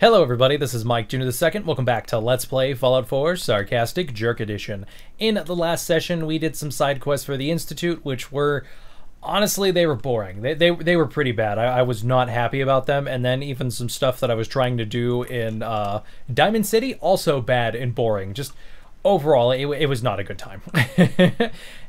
Hello everybody, this is Mike Jr. II. Welcome back to Let's Play Fallout 4 Sarcastic Jerk Edition. In the last session, we did some side quests for the Institute, which were, honestly, they were boring. They were pretty bad. I was not happy about them, and then even some stuff that I was trying to do in Diamond City, also bad and boring. Just overall, it was not a good time.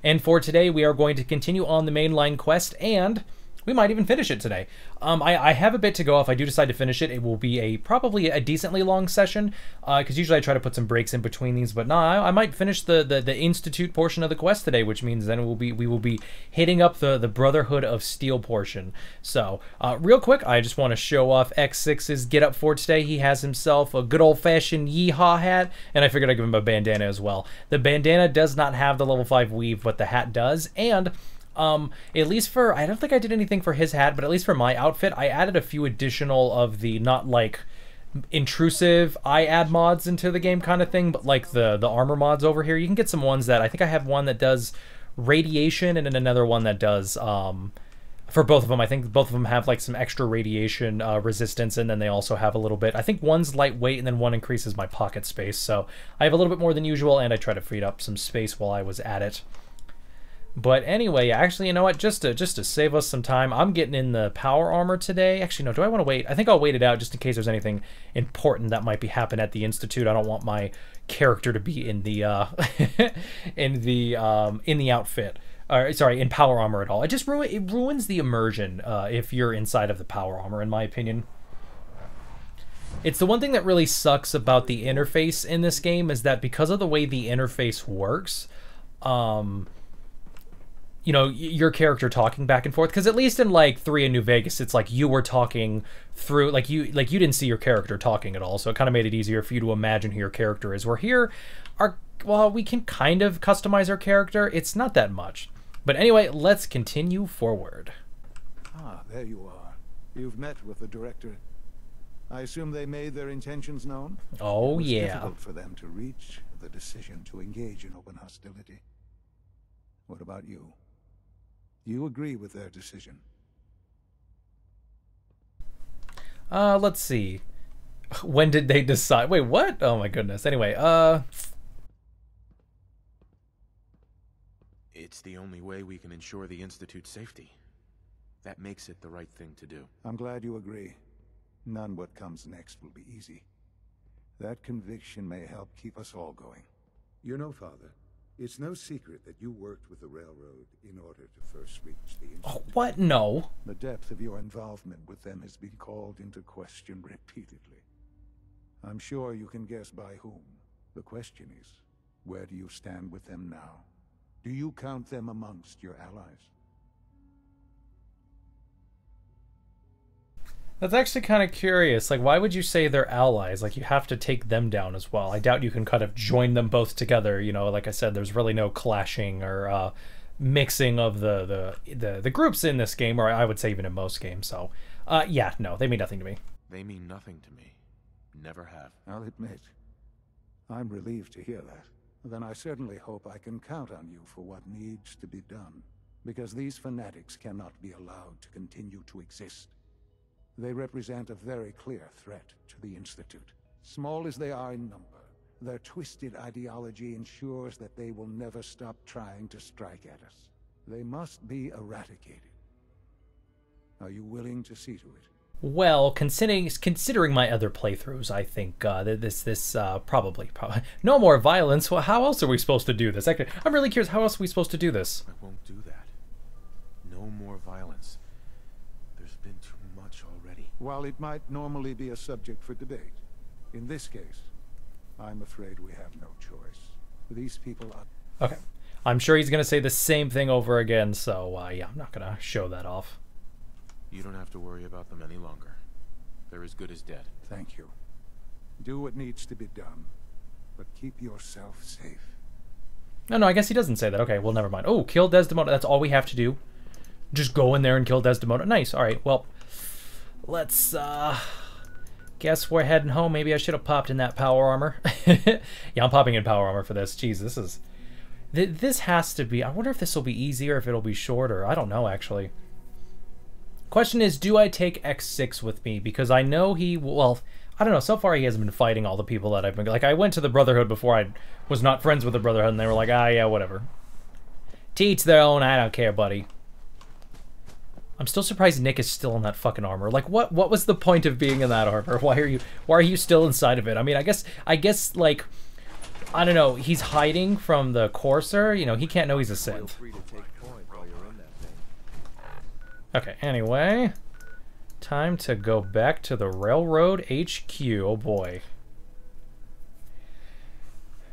And for today, we are going to continue on the mainline quest, and we might even finish it today. I have a bit to go. If I do decide to finish it, it will be probably a decently long session, because usually I try to put some breaks in between these, but no, I might finish the Institute portion of the quest today, which means then we will be hitting up the Brotherhood of Steel portion. So, real quick, I just want to show off X6's get up for today. He has himself a good old-fashioned yeehaw hat, and I figured I'd give him a bandana as well. The bandana does not have the level 5 weave, but the hat does, and at least for, I don't think I did anything for his hat, but at least for my outfit, I added a few additional of the, not like intrusive I add mods into the game kind of thing, but like the armor mods over here. You can get some ones that, I think I have one that does radiation and then another one that does, for both of them, I think both of them have like some extra radiation resistance, and then they also have a little bit, I think one's lightweight and then one increases my pocket space, so I have a little bit more than usual, and I try to free up some space while I was at it. But anyway, actually, you know what? Just to save us some time, I'm getting in the power armor today. Actually, no, do I want to wait? I think I'll wait it out just in case there's anything important that might be happening at the Institute. I don't want my character to be in the in the outfit. Sorry, in power armor at all. It just ruins the immersion if you're inside of the power armor, in my opinion. It's the one thing that really sucks about the interface in this game, is that because of the way the interface works, you know, your character talking back and forth, because at least in like 3 in New Vegas, it's like you were talking through, like you didn't see your character talking at all, so it kind of made it easier for you to imagine who your character is. Where here, well, we can kind of customize our character. It's not that much. But anyway, let's continue forward. Ah, there you are. You've met with the director. I assume they made their intentions known? Oh, yeah. It was difficult for them to reach the decision to engage in open hostility. What about you? You agree with their decision? Let's see. When did they decide? Wait, what? Oh my goodness. Anyway, It's the only way we can ensure the Institute's safety. That makes it the right thing to do. I'm glad you agree. None what comes next will be easy. That conviction may help keep us all going. You know, Father, it's no secret that you worked with the railroad in order to first reach the Institute. oh, what? No. The depth of your involvement with them has been called into question repeatedly. I'm sure you can guess by whom. The question is, where do you stand with them now? Do you count them amongst your allies? That's actually kind of curious. Like, why would you say they're allies? Like, you have to take them down as well. I doubt you can kind of join them both together. You know, like I said, there's really no clashing or mixing of the groups in this game, or I would say even in most games. So, yeah, no, they mean nothing to me. They mean nothing to me. Never have. I'll admit, I'm relieved to hear that. Then I certainly hope I can count on you for what needs to be done, because these fanatics cannot be allowed to continue to exist. They represent a very clear threat to the Institute. Small as they are in number, their twisted ideology ensures that they will never stop trying to strike at us. They must be eradicated. Are you willing to see to it? Well, considering my other playthroughs, I think this probably no more violence. Well, how else are we supposed to do this? Actually, I'm really curious. How else are we supposed to do this? I won't do that. No more violence. There's been too much already. While it might normally be a subject for debate, in this case, I'm afraid we have no choice. These people are... Okay. I'm sure he's going to say the same thing over again, so yeah, I'm not going to show that off. You don't have to worry about them any longer. They're as good as dead. Thank you. Do what needs to be done, but keep yourself safe. No, I guess he doesn't say that. Okay, well, never mind. Oh, kill Desdemona. That's all we have to do. Just go in there and kill Desdemona. Nice. All right, well, let's, guess we're heading home. Maybe I should have popped in that power armor. Yeah, I'm popping in power armor for this. Jeez, this is... This has to be... I wonder if this will be easier, if it'll be shorter. I don't know, actually. Question is, do I take X6 with me? Because I know he... Well, I don't know, so far he hasn't been fighting all the people that I've been... Like, I went to the Brotherhood before I was not friends with the Brotherhood, and they were like, ah, yeah, whatever. To each their own, I don't care, buddy. I'm still surprised Nick is still in that fucking armor. Like, what was the point of being in that armor? Why are you still inside of it? I mean, I guess, like, I don't know, he's hiding from the Courser. You know, he can't know he's a synth. Okay, anyway. Time to go back to the Railroad HQ. Oh boy.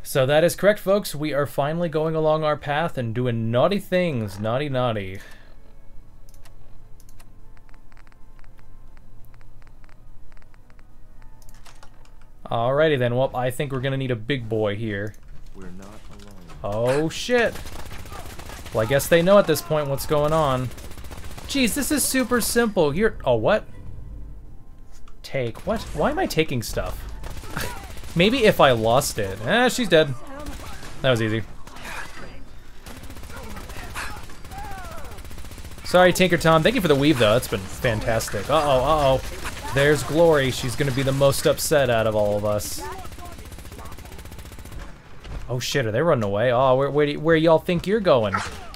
So that is correct, folks. We are finally going along our path and doing naughty things. Naughty, naughty. Alrighty then. Well, I think we're gonna need a big boy here. We're not alone. Oh shit. Well, I guess they know at this point what's going on. Jeez, this is super simple. You're... Oh, what? Take. What? Why am I taking stuff? Maybe if I lost it. She's dead. That was easy. Sorry, Tinker Tom. Thank you for the weave, though. That's been fantastic. Uh-oh, uh-oh. There's Glory. She's gonna be the most upset out of all of us. Oh, shit. Are they running away? Oh, where y'all think you're going?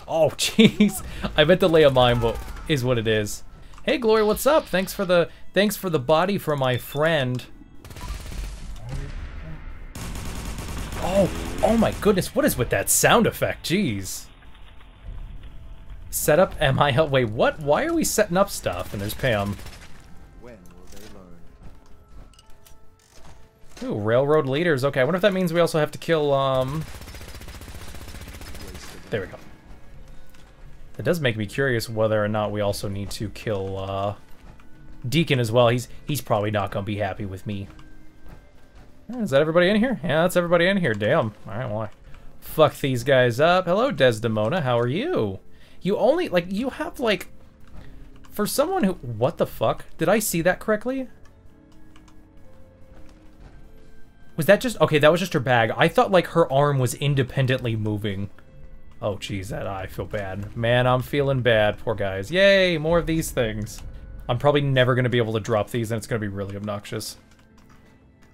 Oh, jeez. I meant to lay a mine, but is what it is. Hey, Glory, what's up? Thanks for the body for my friend. Oh my goodness, what is with that sound effect? Jeez. Set up MIL. Wait, what? Why are we setting up stuff? And there's Pam. When will they learn? Ooh, railroad leaders. Okay, I wonder if that means we also have to kill, There we go. It does make me curious whether or not we also need to kill, Deacon as well. He's probably not gonna be happy with me. Is that everybody in here? Yeah, that's everybody in here. Damn. Alright, well, fuck these guys up. Hello, Desdemona. How are you? You only, like, you have, like... For someone who... What the fuck? Did I see that correctly? Was that just... Okay, that was just her bag. I thought, like, her arm was independently moving. Oh, jeez, I feel bad. Man, I'm feeling bad. Poor guys. Yay, more of these things. I'm probably never going to be able to drop these, and it's going to be really obnoxious.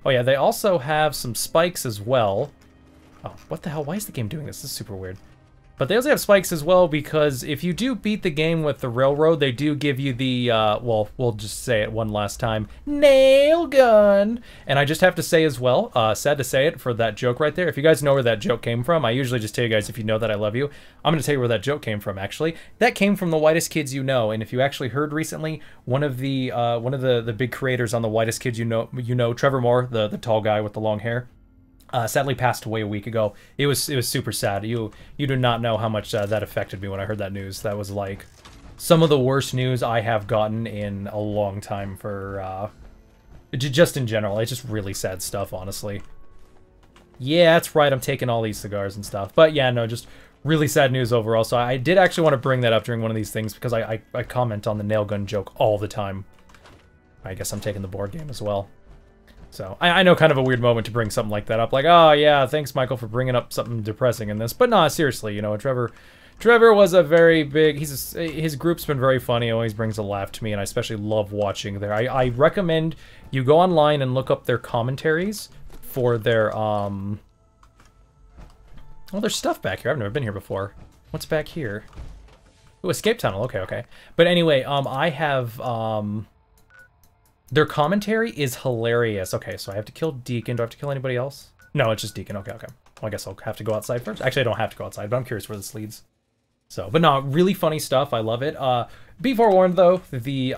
Oh, yeah, they also have some spikes as well. Oh, what the hell? Why is the game doing this? This is super weird. But they also have spikes as well, because if you do beat the game with the railroad, they do give you the, well, we'll just say it one last time, nail gun! And I just have to say as well, sad to say it for that joke right there, if you guys know where that joke came from, I usually just tell you guys if you know that I love you. I'm going to tell you where that joke came from, actually. That came from The Whitest Kids You Know, and if you actually heard recently, one of the big creators on The Whitest Kids You Know, Trevor Moore, the tall guy with the long hair, sadly passed away a week ago. It was super sad. You do not know how much that affected me when I heard that news. That was like some of the worst news I have gotten in a long time for just in general. It's just really sad stuff, honestly. Yeah, that's right. I'm taking all these cigars and stuff. But yeah, no, just really sad news overall. So I did actually want to bring that up during one of these things because I comment on the nail gun joke all the time. I guess I'm taking the board game as well. So, I know kind of a weird moment to bring something like that up. Like, oh, yeah, thanks, Michael, for bringing up something depressing in this. But nah, seriously, you know, Trevor was a very big... his group's been very funny. He always brings a laugh to me, and I especially love watching there. I recommend you go online and look up their commentaries for their, Oh, there's stuff back here. I've never been here before. What's back here? Ooh, escape tunnel. Okay, okay. But anyway, I have, their commentary is hilarious. Okay, so I have to kill Deacon. Do I have to kill anybody else? No, it's just Deacon. Okay, okay. Well, I guess I'll have to go outside first. Actually, I don't have to go outside, but I'm curious where this leads. So, but no, really funny stuff. I love it. Be forewarned, though, the,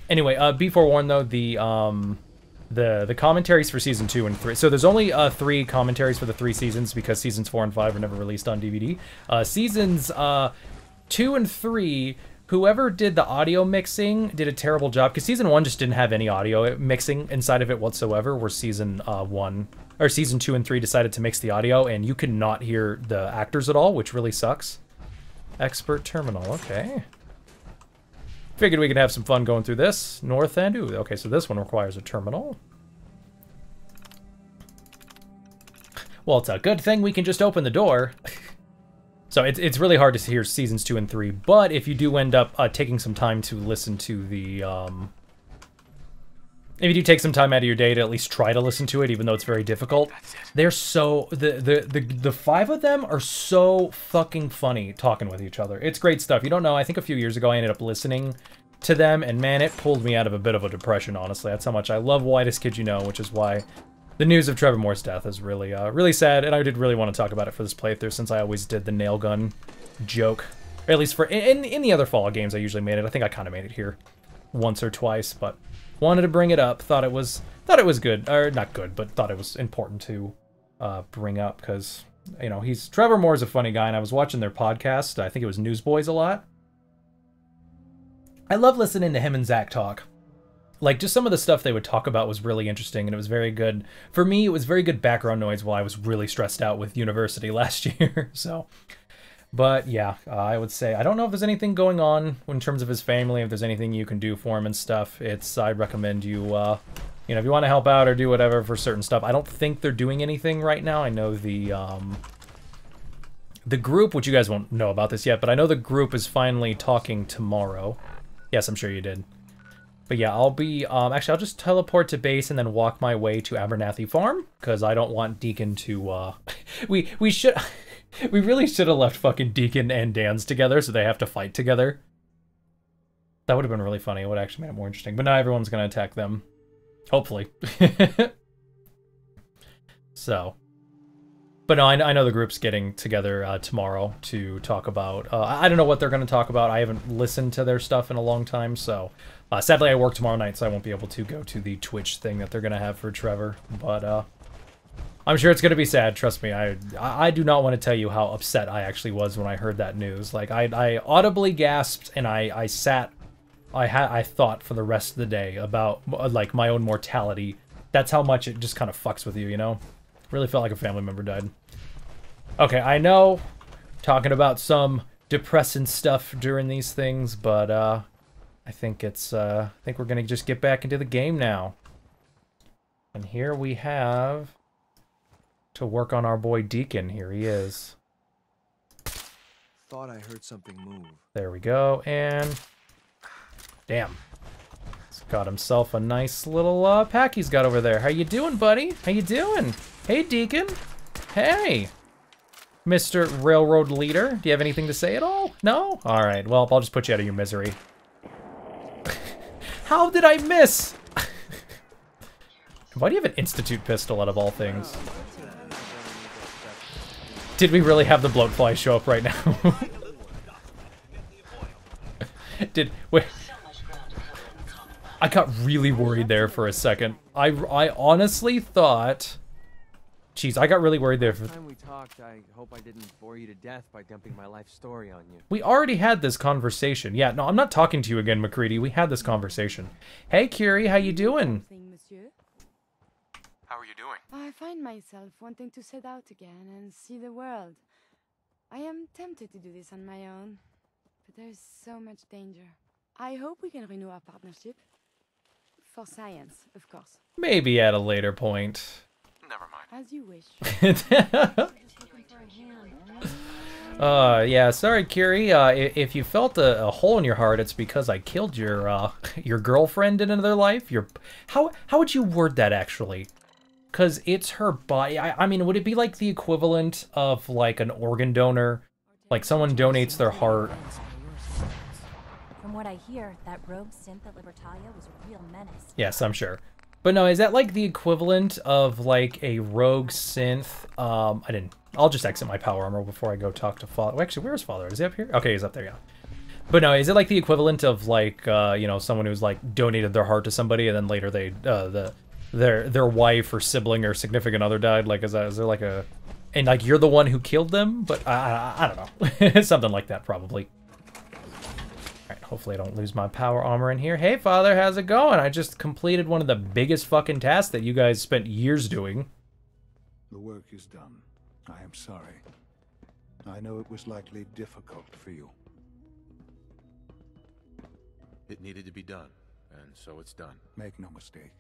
Anyway, be forewarned, though, the commentaries for Season 2 and 3... So there's only 3 commentaries for the 3 seasons, because Seasons 4 and 5 were never released on DVD. Seasons 2 and 3... Whoever did the audio mixing did a terrible job, because Season 1 just didn't have any audio mixing inside of it whatsoever, where Season 2 and 3 decided to mix the audio, and you could not hear the actors at all, which really sucks. Expert terminal, okay. Figured we could have some fun going through this. North end, ooh, okay, so this one requires a terminal. Well, it's a good thing we can just open the door. So it's really hard to hear Seasons 2 and 3, but if you do end up taking some time to listen to the if you do take some time out of your day to at least try to listen to it, even though it's very difficult, they're so the five of them are so fucking funny talking with each other. It's great stuff. You don't know. I think a few years ago I ended up listening to them, and man, it pulled me out of a bit of a depression. Honestly, that's how much I love Whitest Kid You Know, which is why the news of Trevor Moore's death is really really sad. And I did really want to talk about it for this playthrough, since I always did the nail gun joke, or at least for in the other Fallout games I usually made it. I think I kind of made it here once or twice, but wanted to bring it up. Thought it was good, or not good, but thought it was important to bring up, because, you know, Trevor Moore's a funny guy, and I was watching their podcast. I think it was Newsboys a lot. I love listening to him and Zach talk. Like, just some of the stuff they would talk about was really interesting, and it was very good. For me, it was very good background noise while I was really stressed out with university last year. So, but yeah, I would say, I don't know if there's anything going on in terms of his family, if there's anything you can do for him and stuff. I'd recommend you, you know, if you want to help out or do whatever for certain stuff. I don't think they're doing anything right now. I know the group, which you guys won't know about this yet, but I know the group is finally talking tomorrow. Yes, I'm sure you did. But yeah, I'll be, actually, I'll just teleport to base and then walk my way to Abernathy Farm, because I don't want Deacon to, we really should have left fucking Deacon and Dan's together, so they have to fight together. That would have been really funny. It would have actually made it more interesting. But now everyone's going to attack them. Hopefully. So. But no, I know the group's getting together tomorrow to talk about, I don't know what they're going to talk about. I haven't listened to their stuff in a long time, so sadly I work tomorrow night, so I won't be able to go to the Twitch thing that they're going to have for Trevor. But I'm sure it's going to be sad, trust me. I do not want to tell you how upset I actually was when I heard that news. Like, I audibly gasped, and I thought for the rest of the day about, like, my own mortality. That's how much it just kind of fucks with you, you know? Really felt like a family member died. Okay, I know, talking about some depressing stuff during these things, but I think I think we're gonna just get back into the game now. And here we have to work on our boy Deacon. Here he is. Thought I heard something move. There we go, and damn. He's got himself a nice little pack he's got over there. How you doing, buddy? How you doing? Hey, Deacon. Hey. Mr. Railroad Leader. Do you have anything to say at all? No? Alright, well, I'll just put you out of your misery. How did I miss? Why do you have an Institute pistol out of all things? Did we really have the bloatfly show up right now? Wait. I got really worried there for a second. I honestly thought... Jeez, I got really worried there. The time we talked, I hope I didn't bore you to death by dumping my life story on you. We already had this conversation. Yeah, no, I'm not talking to you again, McCready. We had this conversation. Hey, Kyrie, how you doing? How are you doing? I find myself wanting to set out again and see the world. I am tempted to do this on my own, but there's so much danger. I hope we can renew our partnership. For science, of course. Maybe at a later point. Never mind. As you wish. Yeah, sorry, Kyrie. If you felt a hole in your heart, it's because I killed your girlfriend in another life. How would you word that, actually? Because it's her body. I mean, would it be like the equivalent of, like, an organ donor? Like, someone donates their heart. From what I hear, that rogue synth at Libertalia was a real menace. Yes, I'm sure. But no, is that like the equivalent of like a rogue synth? I'll just exit my power armor before I go talk to Father. Well, actually, where's Father? Is he up here? Okay, he's up there, yeah. But no, is it like the equivalent of like, you know, someone who's like donated their heart to somebody and then later they, their wife or sibling or significant other died? Like, is there like a, and like you're the one who killed them? But I don't know. Something like that, probably. Alright, hopefully I don't lose my power armor in here. Hey, Father, how's it going? I just completed one of the biggest fucking tasks that you guys spent years doing. The work is done. I am sorry. I know it was likely difficult for you. It needed to be done, and so it's done. Make no mistake.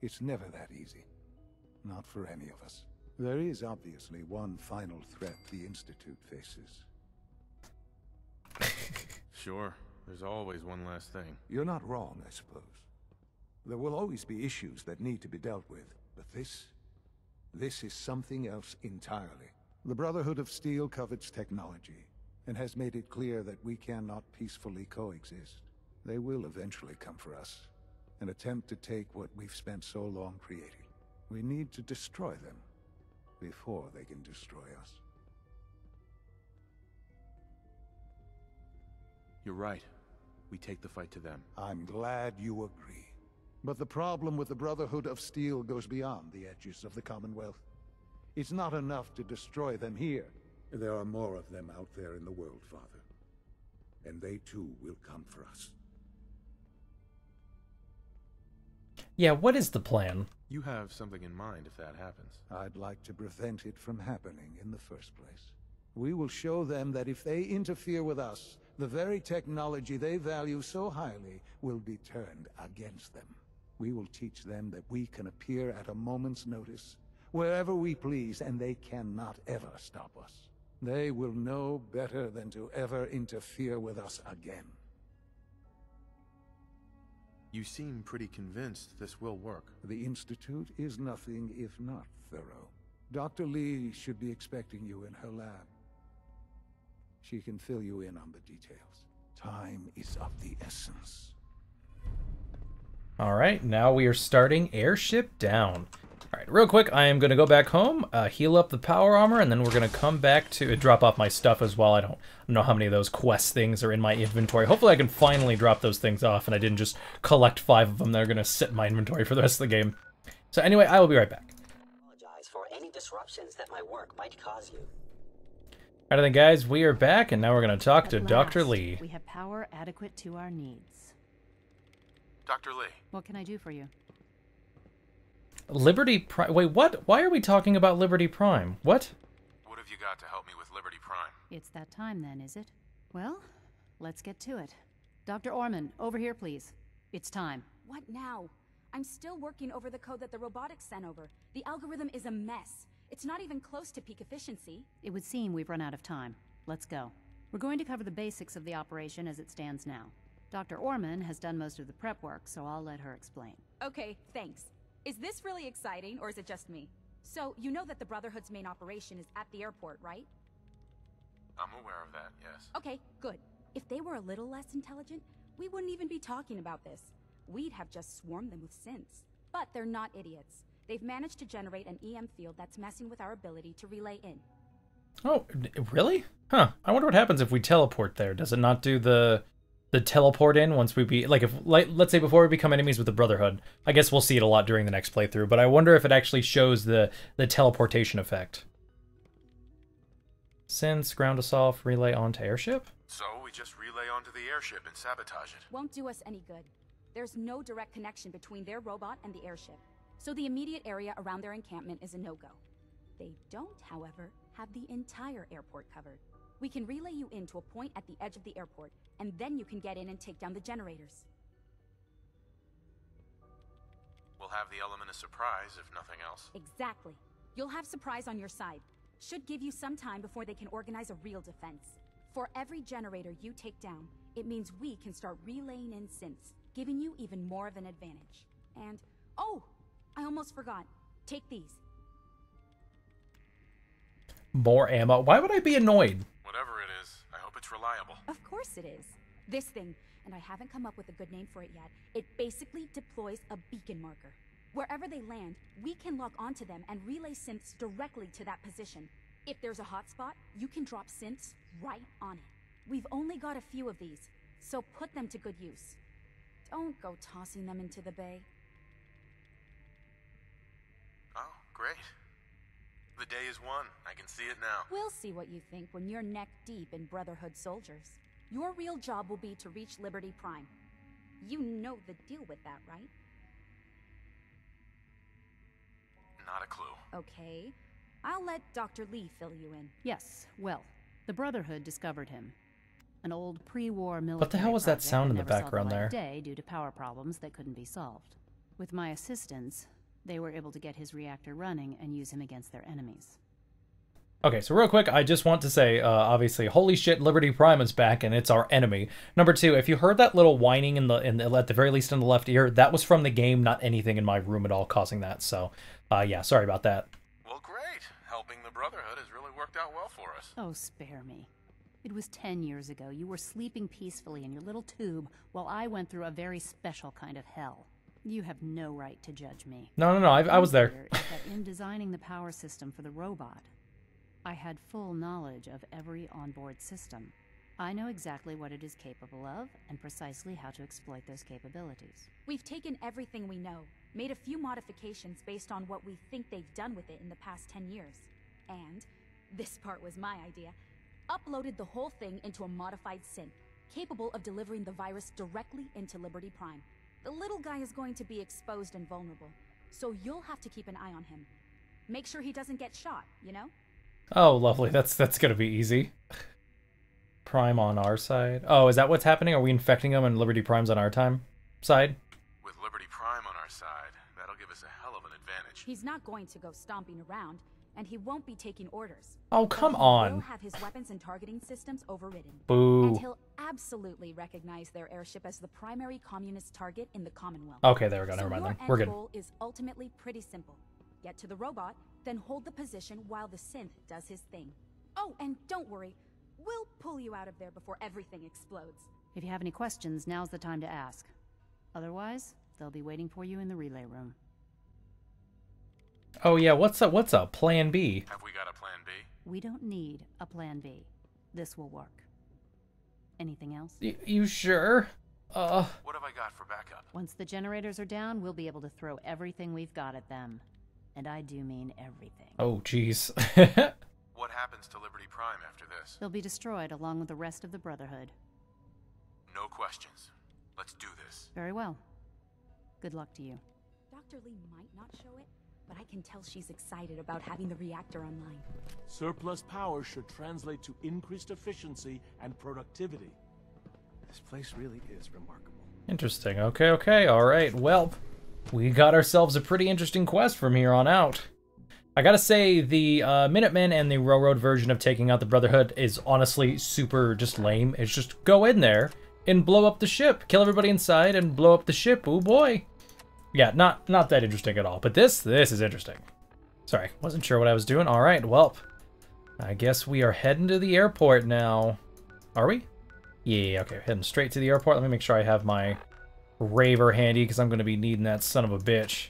It's never that easy. Not for any of us. There is obviously one final threat the Institute faces. Sure. There's always one last thing. You're not wrong, I suppose. There will always be issues that need to be dealt with, but this is something else entirely. The Brotherhood of Steel covets technology, and has made it clear that we cannot peacefully coexist. They will eventually come for us, and attempt to take what we've spent so long creating. We need to destroy them before they can destroy us. You're right. We take the fight to them. I'm glad you agree. But the problem with the Brotherhood of Steel goes beyond the edges of the Commonwealth. It's not enough to destroy them here. There are more of them out there in the world, Father. And they too will come for us. Yeah, what is the plan? You have something in mind if that happens. I'd like to prevent it from happening in the first place. We will show them that if they interfere with us, the very technology they value so highly will be turned against them. We will teach them that we can appear at a moment's notice, wherever we please, and they cannot ever stop us. They will know better than to ever interfere with us again. You seem pretty convinced this will work. The Institute is nothing if not thorough. Dr. Lee should be expecting you in her lab. She can fill you in on the details. Time is of the essence. All right, now we are starting airship down. All right, real quick, I am going to go back home, heal up the power armor, and then we're going to come back to drop off my stuff as well. I don't know how many of those quest things are in my inventory. Hopefully I can finally drop those things off, and I didn't just collect 5 of them that are going to sit in my inventory for the rest of the game. So anyway, I will be right back. Apologize for any disruptions that my work might cause you. All right, then, guys, we are back, and now we're going to talk to At Dr. last, Lee. We have power adequate to our needs. Dr. Lee. What can I do for you? Liberty Prime. Wait, what? Why are we talking about Liberty Prime? What? What have you got to help me with Liberty Prime? It's that time then, is it? Well, let's get to it. Dr. Orman, over here, please. It's time. What now? I'm still working over the code that the robotics sent over. The algorithm is a mess. It's not even close to peak efficiency. It would seem we've run out of time. Let's go. We're going to cover the basics of the operation as it stands now. Dr. Orman has done most of the prep work, so I'll let her explain. Okay, thanks. Is this really exciting, or is it just me? So, you know that the Brotherhood's main operation is at the airport, right? I'm aware of that, yes. Okay, good. If they were a little less intelligent, we wouldn't even be talking about this. We'd have just swarmed them with synths. But they're not idiots. They've managed to generate an EM field that's messing with our ability to relay in. Oh, really? Huh. I wonder what happens if we teleport there. Does it not do the teleport in once we be like, if let's say before we become enemies with the Brotherhood? I guess we'll see it a lot during the next playthrough, but I wonder if it actually shows the teleportation effect. Synths, ground assault, relay onto airship? So we just relay onto the airship and sabotage it. Won't do us any good. There's no direct connection between their robot and the airship, so the immediate area around their encampment is a no-go. They don't, however, have the entire airport covered. We can relay you into a point at the edge of the airport, and then you can get in and take down the generators. We'll have the element of surprise, if nothing else. Exactly. You'll have surprise on your side. Should give you some time before they can organize a real defense. For every generator you take down, it means we can start relaying in synths, giving you even more of an advantage. And, oh, I almost forgot. Take these. More ammo? Why would I be annoyed? Whatever it is, I hope it's reliable. Of course it is. This thing, and I haven't come up with a good name for it yet, it basically deploys a beacon marker. Wherever they land, we can lock onto them and relay synths directly to that position. If there's a hotspot, you can drop synths right on it. We've only got a few of these, so put them to good use. Don't go tossing them into the bay. Oh, great. The day is won. I can see it now. We'll see what you think when you're neck deep in Brotherhood soldiers. Your real job will be to reach Liberty Prime. You know the deal with that, right? Not a clue. Okay. I'll let Dr. Lee fill you in. Yes, well, the Brotherhood discovered him. An old pre-war military What the hell was that project sound in the never saw background light there? of day due to power problems that couldn't be solved. With my assistance, they were able to get his reactor running and use him against their enemies. Okay, so real quick, I just want to say, obviously, holy shit, Liberty Prime is back, and it's our enemy. Number two, if you heard that little whining at the very least in the left ear, that was from the game, not anything in my room at all causing that. So, yeah, sorry about that. Well, great. Helping the Brotherhood has really worked out well for us. Oh, spare me. It was 10 years ago. You were sleeping peacefully in your little tube while I went through a very special kind of hell. You have no right to judge me. No, I was there. Is that in designing the power system for the robot, I had full knowledge of every onboard system. I know exactly what it is capable of and precisely how to exploit those capabilities. We've taken everything we know, made a few modifications based on what we think they've done with it in the past 10 years. And, this part was my idea, uploaded the whole thing into a modified synth, capable of delivering the virus directly into Liberty Prime. The little guy is going to be exposed and vulnerable, so you'll have to keep an eye on him. Make sure he doesn't get shot, you know? Oh, lovely. That's gonna be easy. Prime on our side. Oh, is that what's happening? Are we infecting them and Liberty Prime's on our side? With Liberty Prime on our side, that'll give us a hell of an advantage. He's not going to go stomping around, and he won't be taking orders. Oh, come But on. He'll have his weapons and targeting systems overridden. Boo. And he'll absolutely recognize their airship as the primary communist target in the Commonwealth. Okay, there we go. So Never mind your then. We're end good. goal is ultimately pretty simple. Get to the robot, then hold the position while the synth does his thing. Oh, and don't worry. We'll pull you out of there before everything explodes. If you have any questions, now's the time to ask. Otherwise, they'll be waiting for you in the relay room. Oh yeah, what's a plan B? Have we got a plan B? We don't need a plan B. This will work. Anything else? You sure? What have I got for backup? Once the generators are down, we'll be able to throw everything we've got at them. And I do mean everything. Oh, jeez. What happens to Liberty Prime after this? They'll be destroyed along with the rest of the Brotherhood. No questions. Let's do this. Very well. Good luck to you. Dr. Lee might not show it, but I can tell she's excited about having the reactor online. Surplus power should translate to increased efficiency and productivity. This place really is remarkable. Interesting. Okay. All right. Well, we got ourselves a pretty interesting quest from here on out. I gotta say, the Minutemen and the Railroad version of taking out the Brotherhood is honestly super just lame. It's just go in there and blow up the ship, kill everybody inside, and blow up the ship. Oh boy. Yeah, not that interesting at all. But this is interesting. Sorry, wasn't sure what I was doing. All right, well, I guess we are heading to the airport now. Are we? Yeah, okay, heading straight to the airport. Let me make sure I have my Raver handy, because I'm going to be needing that son of a bitch.